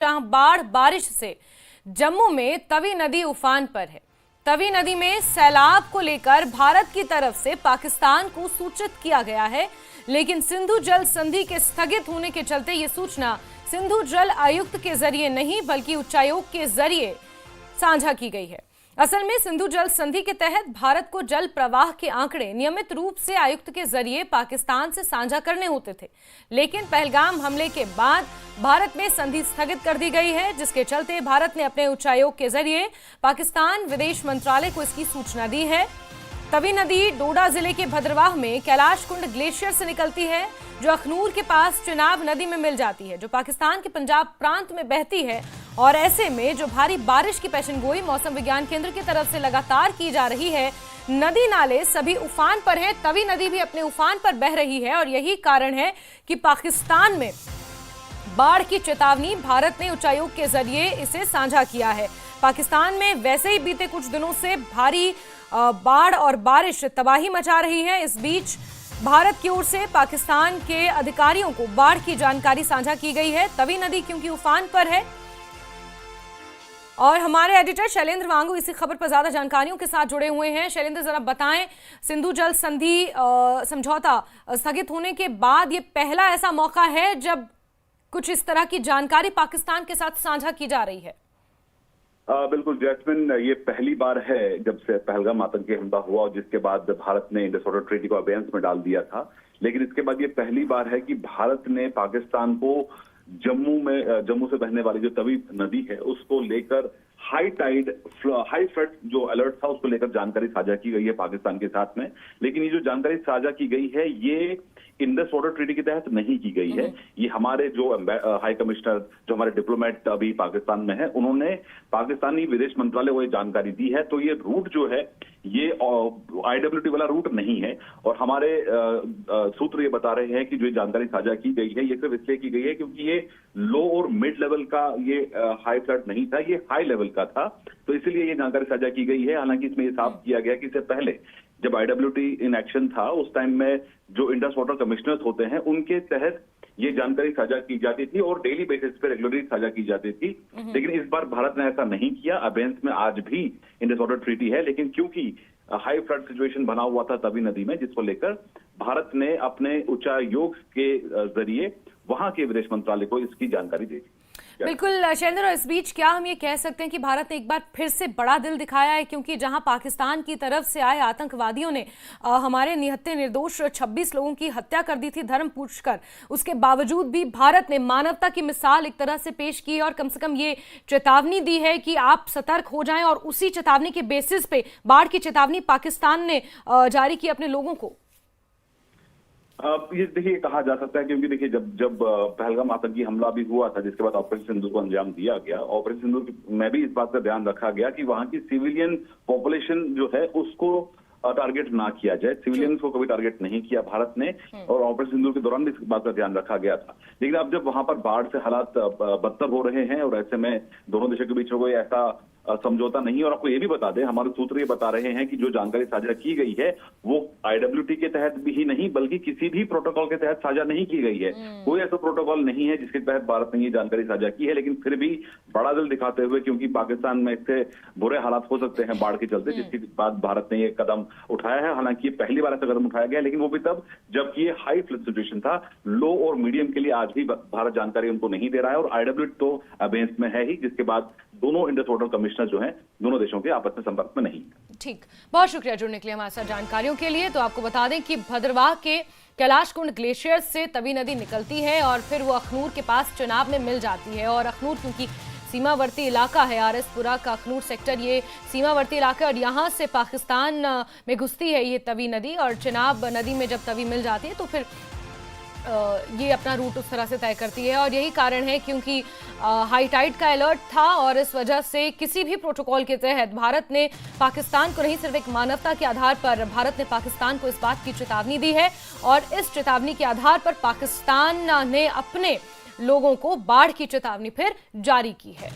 जहां बाढ़ बारिश से जम्मू में तवी नदी उफान पर है। तवी नदी में सैलाब को लेकर भारत की तरफ से पाकिस्तान को सूचित किया गया है, लेकिन सिंधु जल संधि के स्थगित होने के चलते ये सूचना सिंधु जल आयुक्त के जरिए नहीं बल्कि उच्चायोग के जरिए साझा की गई है। असल में सिंधु जल संधि के तहत भारत को जल प्रवाह के आंकड़े नियमित रूप से आयुक्त के जरिए पाकिस्तान से साझा करने होते थे, लेकिन पहलगाम हमले के बाद भारत में संधि स्थगित कर दी गई है, जिसके चलते भारत ने अपने उच्चायोग के जरिए पाकिस्तान विदेश मंत्रालय को इसकी सूचना दी है। तवी नदी डोडा जिले के भद्रवाह में कैलाश कुंड ग्लेशियर से निकलती है, जो अखनूर के पास चिनाब नदी में मिल जाती है, जो पाकिस्तान के पंजाब प्रांत में बहती है। और ऐसे में जो भारी बारिश की पेशेनगोई मौसम विज्ञान केंद्र की तरफ से लगातार की जा रही है, नदी नाले सभी उफान पर हैं, तवी नदी भी अपने उफान पर बह रही है। और यही कारण है कि पाकिस्तान में बाढ़ की चेतावनी भारत ने उच्चायोग के जरिए इसे साझा किया है। पाकिस्तान में वैसे ही बीते कुछ दिनों से भारी बाढ़ और बारिश तबाही मचा रही है। इस बीच भारत की ओर से पाकिस्तान के अधिकारियों को बाढ़ की जानकारी साझा की गई है। तवी नदी क्योंकि उफान पर है। और हमारे एडिटर शैलेंद्र वांगू इसी खबर पर ज्यादा जानकारियों के साथ जुड़े हुए हैं। शैलेंद्र, जरा बताएं, सिंधु जल संधि समझौता स्थगित होने के बाद ये पहला ऐसा मौका है जब कुछ इस तरह की जानकारी पाकिस्तान के साथ साझा की जा रही है? बिल्कुल जैस्मिन, ये पहली बार है जब से पहलगाम आतंकी हमला हुआ और जिसके बाद भारत ने इंडस वाटर ट्रीटी को अबेयंस में डाल दिया था। लेकिन इसके बाद ये पहली बार है कि भारत ने पाकिस्तान को जम्मू से बहने वाली जो तवी नदी है उसको लेकर हाई फ्लड जो अलर्ट था उसको लेकर जानकारी साझा की गई है पाकिस्तान के साथ में। लेकिन ये जो जानकारी साझा की गई है ये इंडस वाटर ट्रीटी के तहत नहीं की गई है। ये हमारे जो हाई कमिश्नर, जो हमारे डिप्लोमेट अभी पाकिस्तान में है, उन्होंने पाकिस्तानी विदेश मंत्रालय को ये जानकारी दी है। तो ये रूट जो है ये IWT वाला रूट नहीं है। और हमारे सूत्र ये बता रहे हैं कि जो जानकारी साझा की गई है ये सिर्फ इसलिए की गई है क्योंकि ये लो और मिड लेवल का ये हाई फ्लड नहीं था, ये हाई लेवल का था, तो इसीलिए ये जानकारी साझा की गई है। हालांकि इसमें ये साफ किया गया कि इससे पहले जब IWT इन एक्शन था उस टाइम में जो इंडस वाटर कमिश्नर्स होते हैं उनके तहत ये जानकारी साझा की जाती थी और डेली बेसिस पे रेगुलरली साझा की जाती थी। लेकिन इस बार भारत ने ऐसा नहीं किया। अबेयंस में आज भी इंडस वाटर ट्रीटी है, लेकिन क्योंकि हाई फ्लड सिचुएशन बना हुआ था तवी नदी में, जिसको लेकर भारत ने अपने उच्चायोग के जरिए वहां के विदेश मंत्रालय को इसकी जानकारी दे दी। बिल्कुल शैलेंद्र, इस बीच क्या हम ये कह सकते हैं कि भारत ने एक बार फिर से बड़ा दिल दिखाया है, क्योंकि जहां पाकिस्तान की तरफ से आए आतंकवादियों ने हमारे निहत्थे निर्दोष 26 लोगों की हत्या कर दी थी धर्म पूछकर, उसके बावजूद भी भारत ने मानवता की मिसाल एक तरह से पेश की और कम से कम ये चेतावनी दी है कि आप सतर्क हो जाएं। और उसी चेतावनी के बेसिस पे बाढ़ की चेतावनी पाकिस्तान ने जारी की अपने लोगों को। ये देखिए कहा जा सकता है क्योंकि देखिए जब पहलगाम आतंकी हमला भी हुआ था, जिसके बाद ऑपरेशन सिंदूर को अंजाम दिया गया, ऑपरेशन सिंदूर में भी इस बात का ध्यान रखा गया कि वहां की सिविलियन पॉपुलेशन जो है उसको टारगेट ना किया जाए। सिविलियंस को कभी टारगेट नहीं किया भारत ने, और ऑपरेशन सिंदूर के दौरान भी इस बात का ध्यान रखा गया था। लेकिन अब जब वहां पर बाढ़ से हालात बदतर हो रहे हैं और ऐसे में दोनों देशों के बीच कोई ऐसा समझौता नहीं, और आपको ये भी बता दें, हमारे सूत्र ये बता रहे हैं कि जो जानकारी साझा की गई है वो IWT के तहत भी ही नहीं बल्कि किसी भी प्रोटोकॉल के तहत साझा नहीं की गई है। कोई ऐसा प्रोटोकॉल नहीं है जिसके तहत भारत ने ये जानकारी साझा की है। लेकिन फिर भी बड़ा दिल दिखाते हुए, क्योंकि पाकिस्तान में इससे बुरे हालात हो सकते हैं बाढ़ के चलते, जिसके बाद भारत ने ये कदम उठाया है। हालांकि ये पहली बार ऐसा कदम उठाया गया, लेकिन वो भी तब जबकि ये हाई फ्लड सिचुएशन था। लो और मीडियम के लिए आज भी भारत जानकारी उनको नहीं दे रहा है, और IWT तो अबेयंस में है ही, जिसके बाद दोनों इंडस वाटर कमिश्नर जो हैं दोनों देशों के आपस में संपर्क में नहीं। ठीक, बहुत शुक्रिया जुड़ने के लिए हमारे साथ जानकारियों के लिए। तो आपको बता दें कि भद्रवाह के कैलाश कुंड ग्लेशियर से तवी नदी निकलती है और फिर वो अखनूर के पास चिनाब में मिल जाती है। और अखनूर क्योंकि सीमावर्ती इलाका है, RS-पुरा का अखनूर सेक्टर ये सीमावर्ती इलाका है और यहाँ से पाकिस्तान में घुसती है ये तवी नदी। और चिनाब नदी में जब तवी मिल जाती है तो फिर ये अपना रूट उस तरह से तय करती है। और यही कारण है क्योंकि हाई टाइड का अलर्ट था और इस वजह से किसी भी प्रोटोकॉल के तहत भारत ने पाकिस्तान को नहीं, सिर्फ एक मानवता के आधार पर भारत ने पाकिस्तान को इस बात की चेतावनी दी है। और इस चेतावनी के आधार पर पाकिस्तान ने अपने लोगों को बाढ़ की चेतावनी फिर जारी की है।